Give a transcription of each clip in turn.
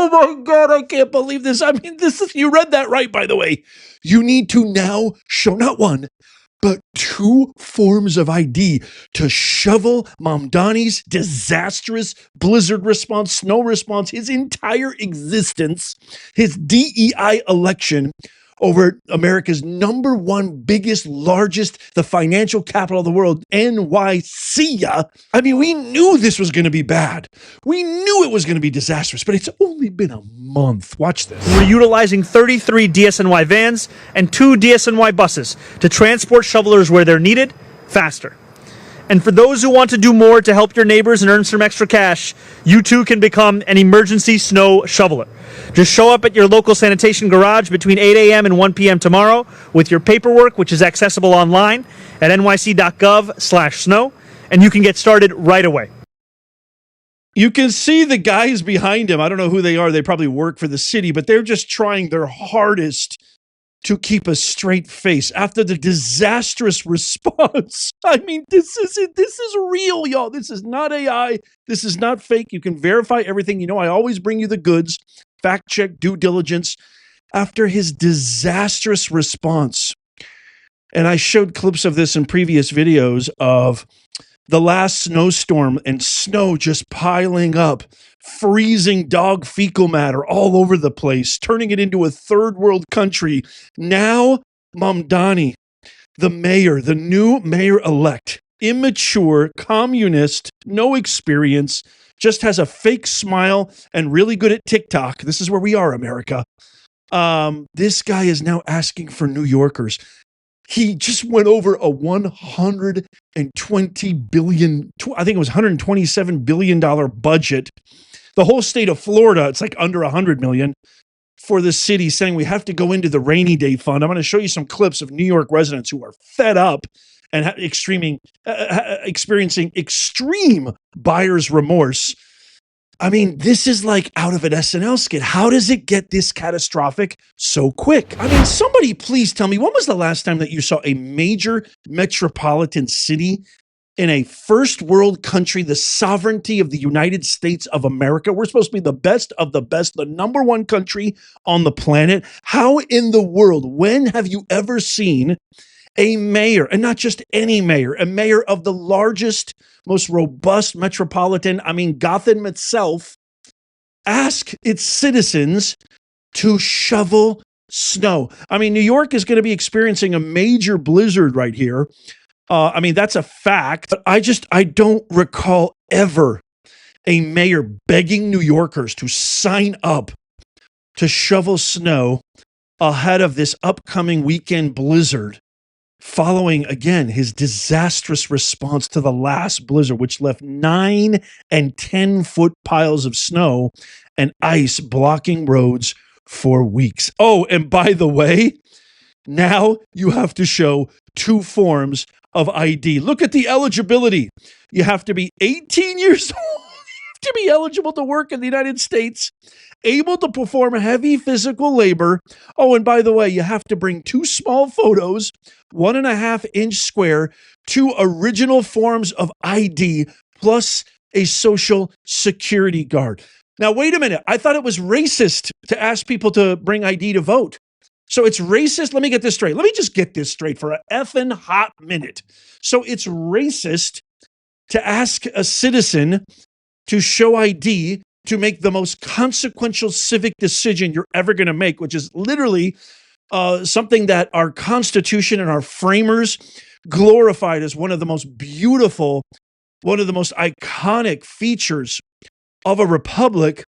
Oh my God, I can't believe this. I mean, you read that right, by the way. You need to now show not one, but 2 forms of ID to shovel Mamdani's disastrous blizzard response, snow response, his entire existence, his DEI election over America's #1 biggest, largest, the financial capital of the world, NYC. I mean, we knew this was going to be bad. We knew it was going to be disastrous, but it's only been a month. Watch this. We're utilizing 33 DSNY vans and 2 DSNY buses to transport shovelers where they're needed faster. And for those who want to do more to help your neighbors and earn some extra cash, you too can become an emergency snow shoveler. Just show up at your local sanitation garage between 8 a.m. and 1 p.m. tomorrow with your paperwork, which is accessible online at nyc.gov/snow, and you can get started right away. You can see the guys behind him. I don't know who they are. They probably work for the city, but they're just trying their hardest to keep a straight face after the disastrous response. I mean, this is it. This is real, y'all. This is not AI. This is not fake. You can verify everything. You know, I always bring you the goods, fact check, due diligence. After his disastrous response, and I showed clips of this in previous videos of the last snowstorm and snow just piling up, freezing dog fecal matter all over the place, turning it into a third world country. Now, Mamdani, the mayor, the new mayor-elect, immature, communist, no experience, just has a fake smile and really good at TikTok. This is where we are, America. This guy is now asking for New Yorkers. He just went over a $120 billion, I think it was $127 billion budget. The whole state of Florida, it's like under 100 million for the city, saying we have to go into the rainy day fund. I'm going to show you some clips of New York residents who are fed up and experiencing extreme buyer's remorse. I mean, this is like out of an SNL skit. How does it get this catastrophic so quick? I mean, somebody please tell me, when was the last time that you saw a major metropolitan city in a first world country, the sovereignty of the United States of America? We're supposed to be the best of the best, the #1 country on the planet. How in the world, when have you ever seen a mayor, and not just any mayor, a mayor of the largest, most robust metropolitan, I mean, Gotham itself, ask its citizens to shovel snow? I mean, New York is going to be experiencing a major blizzard right here. I mean, that's a fact. I don't recall ever a mayor begging New Yorkers to sign up to shovel snow ahead of this upcoming weekend blizzard, following, again, his disastrous response to the last blizzard, which left 9 and 10-foot piles of snow and ice blocking roads for weeks. Oh, and by the way, now you have to show 2 forms of ID. Look at the eligibility. You have to be 18 years old to be eligible to work in the United States, able to perform heavy physical labor. Oh, and by the way, you have to bring 2 small photos, 1.5-inch square, 2 original forms of ID, plus a social security guard. Now, wait a minute. I thought it was racist to ask people to bring ID to vote. So it's racist. Let me get this straight. Let me just get this straight for a effing hot minute. So it's racist to ask a citizen to show ID to make the most consequential civic decision you're ever going to make, which is literally something that our Constitution and our framers glorified as one of the most beautiful, one of the most iconic features of a republic,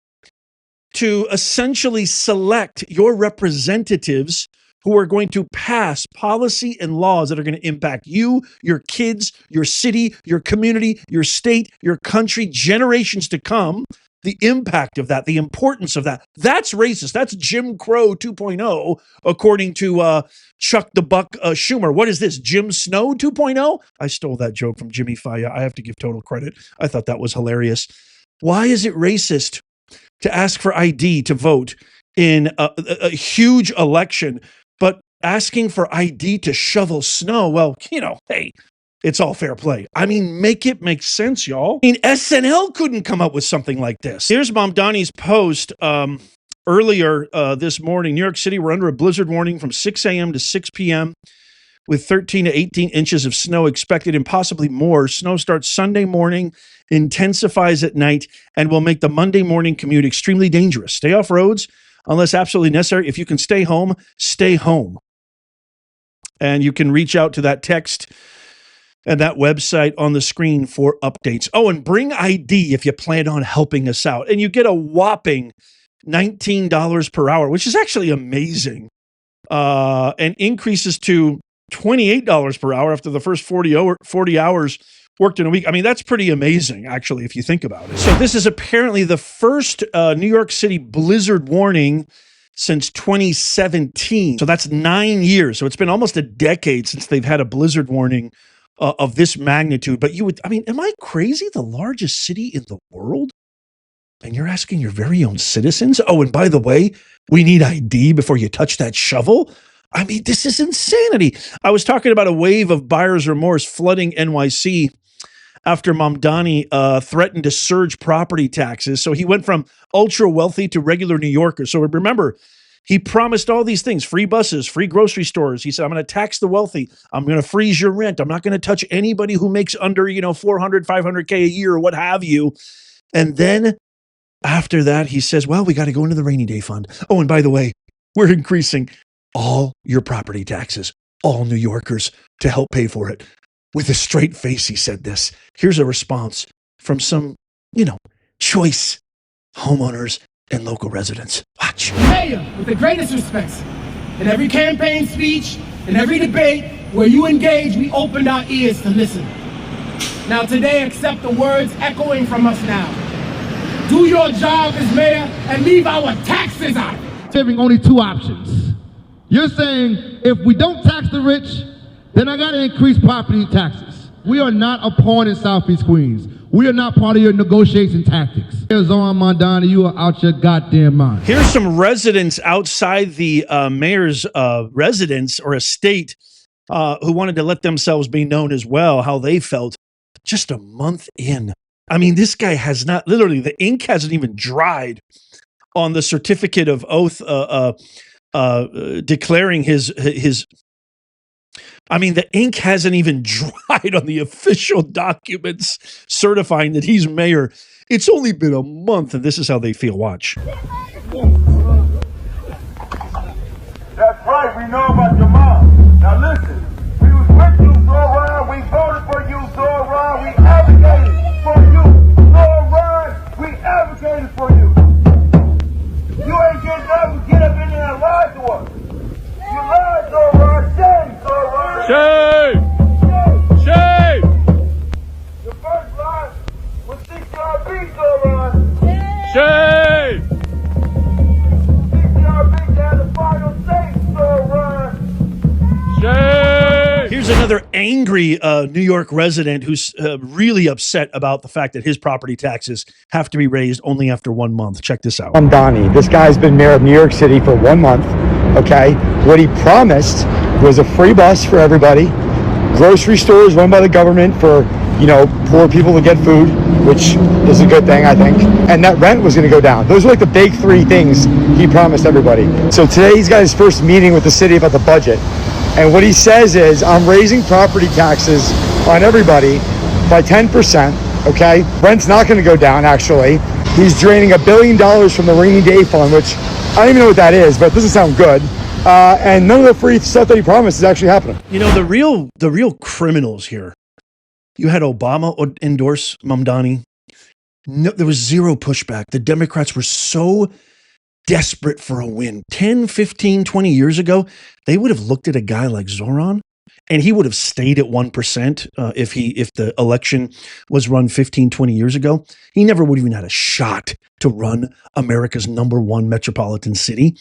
to essentially select your representatives who are going to pass policy and laws that are going to impact you, your kids, your city, your community, your state, your country, generations to come. The impact of that, the importance of that. That's racist. That's Jim Crow 2.0, according to Chuck the Buck Schumer. What is this, Jim Snow 2.0? I stole that joke from Jimmy Faya. I have to give total credit. I thought that was hilarious. Why is it racist to ask for ID to vote in a huge election, but asking for ID to shovel snow? Well, you know, hey, it's all fair play. I mean, make it make sense, y'all. I mean, SNL couldn't come up with something like this. Here's Mom Donnie's post earlier this morning. New York City, we're under a blizzard warning from 6 a.m. to 6 p.m. with 13 to 18 inches of snow expected and possibly more. Snow starts Sunday morning, intensifies at night, and will make the Monday morning commute extremely dangerous. Stay off roads unless absolutely necessary. If you can stay home, stay home. And you can reach out to that text and that website on the screen for updates. Oh, and bring ID if you plan on helping us out. And you get a whopping $19 per hour, which is actually amazing. And increases to $28 per hour after the first 40 hours worked in a week. I mean, that's pretty amazing, actually, if you think about it. So this is apparently the first New York City blizzard warning since 2017. So that's 9 years. So it's been almost a decade since they've had a blizzard warning of this magnitude. But am I crazy? The largest city in the world? And you're asking your very own citizens? Oh, and by the way, we need ID before you touch that shovel? I mean, this is insanity. I was talking about a wave of buyer's remorse flooding NYC after Mamdani threatened to surge property taxes. So he went from ultra wealthy to regular New Yorkers. So remember, he promised all these things: free buses, free grocery stores. He said, I'm going to tax the wealthy. I'm going to freeze your rent. I'm not going to touch anybody who makes under, 400, 500K a year or what have you. And then after that, he says, well, we got to go into the rainy day fund. Oh, and by the way, we're increasing all your property taxes, all New Yorkers, to help pay for it. With a straight face, he said this. Here's a response from some, choice homeowners and local residents. Watch. Mayor, with the greatest respects, in every campaign speech, in every debate where you engage, we opened our ears to listen. Now today, accept the words echoing from us now. Do your job as mayor and leave our taxes out. Having only two options. You're saying if we don't tax the rich, then I got to increase property taxes. We are not a pawn in Southeast Queens. We are not part of your negotiation tactics. Zoran Mondani, you are out your goddamn mind. Here's some residents outside the mayor's residence or estate who wanted to let themselves be known as well, how they felt just a month in. I mean, this guy has not, literally, the ink hasn't even dried on the certificate of oath declaring his. I mean, the ink hasn't even dried on the official documents certifying that he's mayor. It's only been a month, and this is how they feel. Watch. That's right. We know about your mom. Now listen, we was with you, Zoran. We voted for you, Zoran. We advocated for you, Zoran. We advocated for you. You ain't getting up. Get up in there and lie to us. You lied, Zoran. Shame, Zoran. Shame! Shame! The first lie was CCRB, Zoran. Shame! CCRB had the final say, Zoran. Shame! Here's another angry New York resident who's really upset about the fact that his property taxes have to be raised only after 1 month. Check this out. I'm Donnie. This guy's been mayor of New York City for 1 month. Okay, what he promised was a free bus for everybody, grocery stores run by the government for, poor people to get food, which is a good thing, I think, and that rent was going to go down. Those are like the big three things he promised everybody. So today he's got his first meeting with the city about the budget, and what he says is, I'm raising property taxes on everybody by 10%, okay? Rent's not going to go down, actually. He's draining $1 billion from the rainy day fund, which I don't even know what that is, but it doesn't sound good. And none of the free stuff that he promised is actually happening. The real criminals here. You had Obama endorse Mamdani. No, there was zero pushback. The Democrats were so desperate for a win. 10, 15, 20 years ago, they would have looked at a guy like Zoran and he would have stayed at 1% if the election was run 15, 20 years ago. He never would have even had a shot to run America's #1 metropolitan city.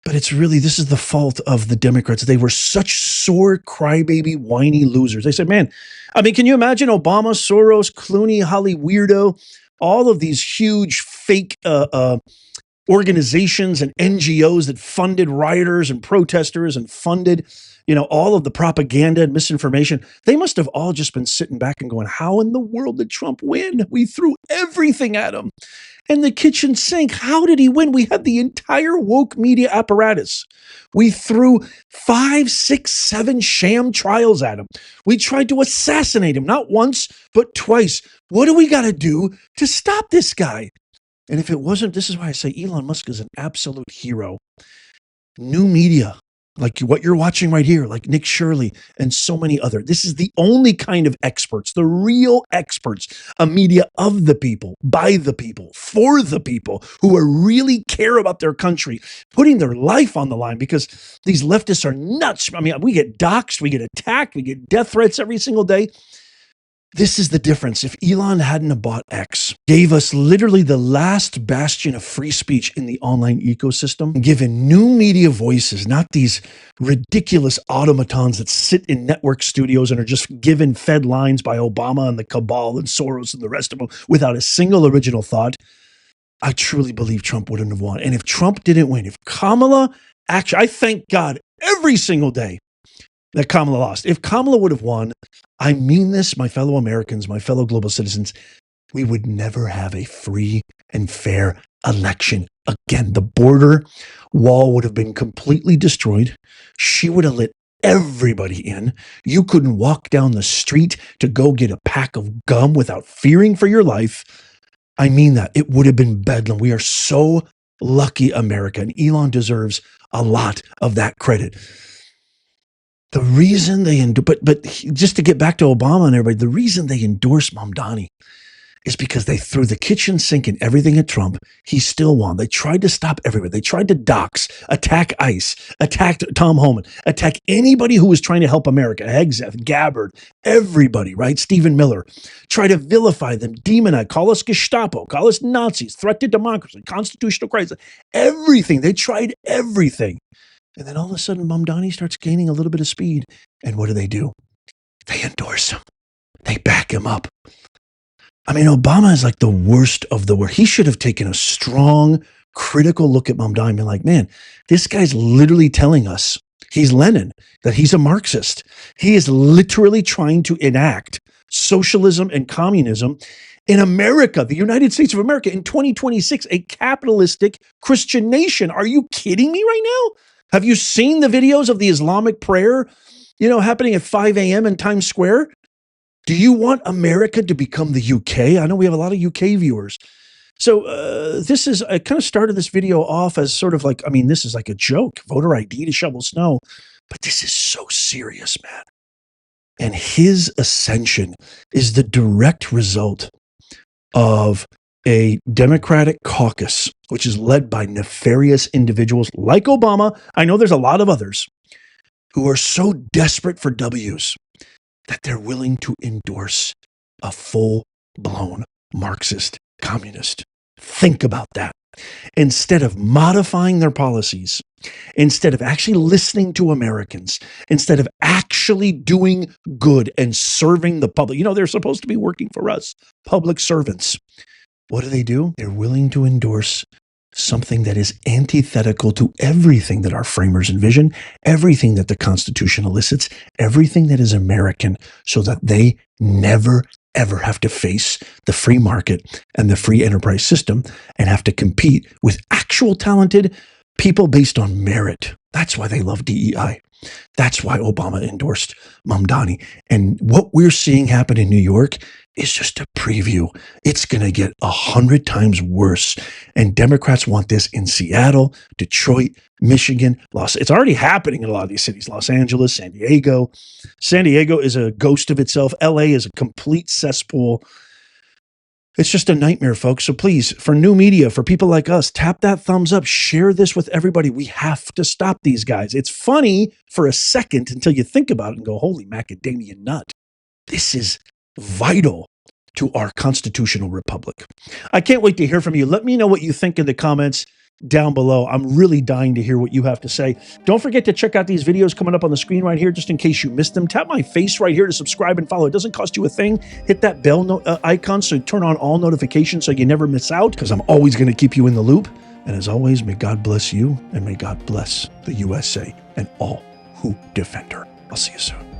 But this is the fault of the Democrats. They were such sore, crybaby, whiny losers. They said, man, can you imagine Obama, Soros, Clooney, Holly Weirdo, all of these huge fake organizations and NGOs that funded rioters and protesters and funded, all of the propaganda and misinformation. They must have all just been sitting back and going, how in the world did Trump win? We threw everything at him. And the kitchen sink, how did he win? We had the entire woke media apparatus. We threw 5, 6, 7 sham trials at him. We tried to assassinate him, not once, but twice. What do we got to do to stop this guy? And if it wasn't, this is why I say Elon Musk is an absolute hero. New media, like what you're watching right here, like Nick Shirley and so many other. This is the only kind of experts, the real experts, a media of the people, by the people, for the people who are really care about their country, putting their life on the line, because these leftists are nuts. I mean, we get doxxed, we get attacked, we get death threats every single day. This is the difference. If Elon hadn't have bought X, gave us literally the last bastion of free speech in the online ecosystem, given new media voices, not these ridiculous automatons that sit in network studios and are just given fed lines by Obama and the cabal and Soros and the rest of them without a single original thought, I truly believe Trump wouldn't have won. And if Trump didn't win, if Kamala, actually, I thank God every single day that Kamala lost. If Kamala would have won, I mean this, my fellow Americans, my fellow global citizens, we would never have a free and fair election again. The border wall would have been completely destroyed. She would have let everybody in. You couldn't walk down the street to go get a pack of gum without fearing for your life. I mean that. It would have been bedlam. We are so lucky, America, and Elon deserves a lot of that credit. The reason they but just to get back to Obama and everybody, the reason they endorsed Mamdani is because they threw the kitchen sink and everything at Trump. He still won. They tried to stop everybody. They tried to dox, attack ICE, attack Tom Homan, attack anybody who was trying to help America. Hegseth, Gabbard, everybody, right? Stephen Miller. Try to vilify them, demonize, call us Gestapo, call us Nazis, threat to democracy, constitutional crisis, everything. They tried everything. And then all of a sudden, Mamdani starts gaining a little bit of speed. And what do? They endorse him. They back him up. I mean, Obama is like the worst of the worst. He should have taken a strong, critical look at Mamdani and been like, man, this guy's literally telling us, he's Lenin, that he's a Marxist. He is literally trying to enact socialism and communism in America, the United States of America, in 2026, a capitalistic Christian nation. Are you kidding me right now? Have you seen the videos of the Islamic prayer, happening at 5 a.m. in Times Square? Do you want America to become the UK? I know we have a lot of UK viewers. So I kind of started this video off as sort of like, this is like a joke, voter ID to shovel snow, but this is so serious, man. And his ascension is the direct result of a Democratic caucus, which is led by nefarious individuals like Obama. I know there's a lot of others who are so desperate for W's that they're willing to endorse a full-blown Marxist communist. Think about that. Instead of modifying their policies, instead of actually listening to Americans, instead of actually doing good and serving the public, they're supposed to be working for us, public servants. What do? They're willing to endorse something that is antithetical to everything that our framers envision, everything that the Constitution elicits, everything that is American, so that they never, ever have to face the free market and the free enterprise system and have to compete with actual talented people based on merit. That's why they love DEI. That's why Obama endorsed Mamdani. And what we're seeing happen in New York is just a preview. It's going to get 100 times worse. And Democrats want this in Seattle, Detroit, Michigan, it's already happening in a lot of these cities, Los Angeles, San Diego. San Diego is a ghost of itself. LA is a complete cesspool. It's just a nightmare, folks. So please, for new media, for people like us, tap that thumbs up, share this with everybody. We have to stop these guys. It's funny for a second until you think about it and go, holy macadamia nut. This is vital to our constitutional republic. I can't wait to hear from you. Let me know what you think in the comments down below. I'm really dying to hear what you have to say. Don't forget to check out these videos coming up on the screen right here, just in case you missed them. Tap my face right here to subscribe and follow. It doesn't cost you a thing. Hit that bell icon so turn on all notifications so you never miss out, because I'm always going to keep you in the loop. And as always, may God bless you and may God bless the USA and all who defend her. I'll see you soon.